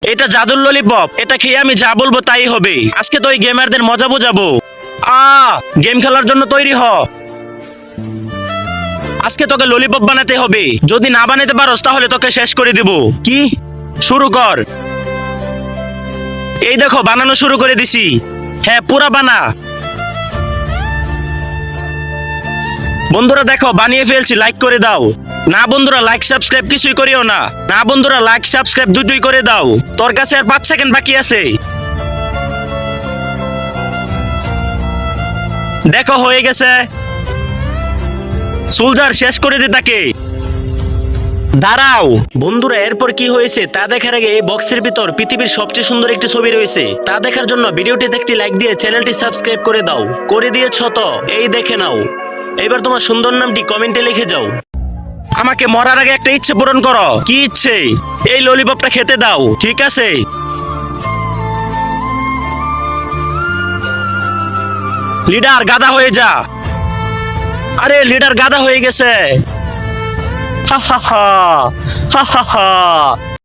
এটা জাদুর ললিপপ, এটা খেয়ে আমি যা বলবো তাই হবে। আজকে তো ওই গেমারদের মজা বোঝাবো। গেম খেলার জন্য তৈরি হ। আজকে তোকে ললিপপ বানাতে হবে, যদি না বানাতে পারোস তাহলে তোকে শেষ করে দিব। কি? শুরু কর। এই দেখো বানানো শুরু করে দিছি। হ্যাঁ, পুরা বানা। বন্ধুরা দেখো বানিয়ে ফেলছি, লাইক করে দাও। না বন্ধুরা, লাইক সাবস্ক্রাইব কিছুই করিও না। না বন্ধুরা, লাইক সাবস্ক্রাইব দুটোই করে দাও। তোর কাছে আর 5 সেকেন্ড বাকি আছে। দেখো হয়ে গেছে। সোলজার শেষ করে দে তাকে। দাঁড়াও বন্ধুরা, এরপর কি হয়েছে তা দেখার আগে এই বক্সের ভিতর পৃথিবীর সবচেয়ে সুন্দর একটি ছবি রয়েছে। তা দেখার জন্য ভিডিওটিতে একটি লাইক দিয়ে চ্যানেলটি সাবস্ক্রাইব করে দাও। করে দিয়েছ তো? এই দেখে নাও। এবার তোমার সুন্দর নামটি কমেন্টে লিখে যাও। আমাকে মরার আগে একটা ইচ্ছে পূরণ করো। কি ইচ্ছে? এই ললিপপটা খেতে দাও, ঠিক আছে? লিডার গাধা হয়ে যা। আরে লিডার গাধা হয়ে গেছে। হা হা হা হা হা হা।